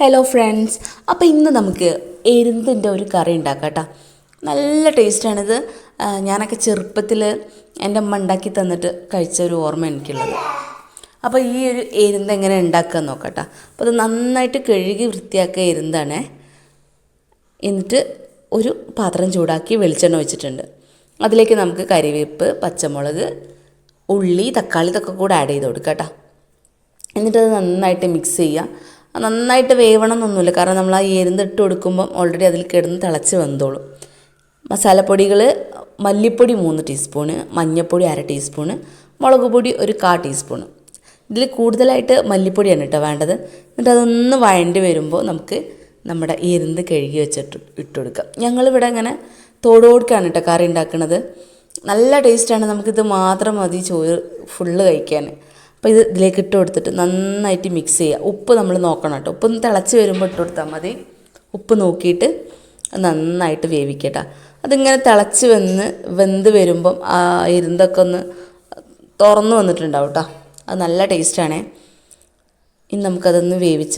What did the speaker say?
Hello friends, അപ്പോൾ ഇന്ന് നമുക്ക് എരുന്തിൻ്റെ ഒരു കറി ഉണ്ടാക്കാം കേട്ടോ. നല്ല ടേസ്റ്റാണിത്. ഞാനൊക്കെ ചെറുപ്പത്തിൽ എൻ്റെ അമ്മ ഉണ്ടാക്കി തന്നിട്ട് കഴിച്ച ഒരു ഓർമ്മ എനിക്കുള്ളത്. അപ്പോൾ ഈ ഒരു എരുന്ത് എങ്ങനെ ഉണ്ടാക്കുക നോക്കാം കേട്ടോ. അപ്പോൾ അത് നന്നായിട്ട് കഴുകി വൃത്തിയാക്കുക എരുന്താണേ. എന്നിട്ട് ഒരു പാത്രം ചൂടാക്കി വെളിച്ചെണ്ണ ഒഴിച്ചിട്ടുണ്ട്. അതിലേക്ക് നമുക്ക് കരിവേപ്പ്, പച്ചമുളക്, ഉള്ളി, തക്കാളി ഇതൊക്കെ കൂടെ ആഡ് ചെയ്ത് കൊടുക്കാം കേട്ടോ. എന്നിട്ടത് നന്നായിട്ട് മിക്സ് ചെയ്യുക. നന്നായിട്ട് വേവണം എന്നൊന്നുമില്ല, കാരണം നമ്മൾ ആ എരുന്തിട്ട് കൊടുക്കുമ്പം ഓൾറെഡി അതിൽ കിടന്ന് തിളച്ച് വെന്തോളും. മസാലപ്പൊടികൾ: മല്ലിപ്പൊടി 3 ടീസ്പൂണ്, മഞ്ഞൾപ്പൊടി 1/2 ടീസ്പൂണ്, മുളക് പൊടി 1/4 ടീസ്പൂണ്. ഇതിൽ കൂടുതലായിട്ട് മല്ലിപ്പൊടിയാണ് കേട്ടോ വേണ്ടത്. എന്നിട്ട് അതൊന്ന് വഴണ്ടി വരുമ്പോൾ നമുക്ക് നമ്മുടെ എരുന്ത് കഴുകി വെച്ചിട്ട് ഇട്ട് കൊടുക്കാം. ഞങ്ങളിവിടെ അങ്ങനെ തോടോടുക്കാണ് കേട്ടോ കറി ഉണ്ടാക്കുന്നത്. നല്ല ടേസ്റ്റാണ്. നമുക്കിത് മാത്രം മതി ചോറ് ഫുള്ള് കഴിക്കാൻ. അപ്പോൾ ഇതിലേക്ക് ഇട്ട് കൊടുത്തിട്ട് നന്നായിട്ട് മിക്സ് ചെയ്യുക. ഉപ്പ് നമ്മൾ നോക്കണം കേട്ടോ. ഉപ്പൊന്ന് തിളച്ച് വരുമ്പോൾ ഇട്ട് കൊടുത്താൽ മതി. ഉപ്പ് നോക്കിയിട്ട് നന്നായിട്ട് വേവിക്കട്ടോ. അതിങ്ങനെ തിളച്ച് വെന്ത് വരുമ്പം ആ എരുന്തൊക്കെ ഒന്ന് തുറന്ന് വന്നിട്ടുണ്ടാവും കേട്ടോ. അത് നല്ല ടേസ്റ്റാണേ. ഇനി നമുക്കതൊന്ന് വേവിച്ച്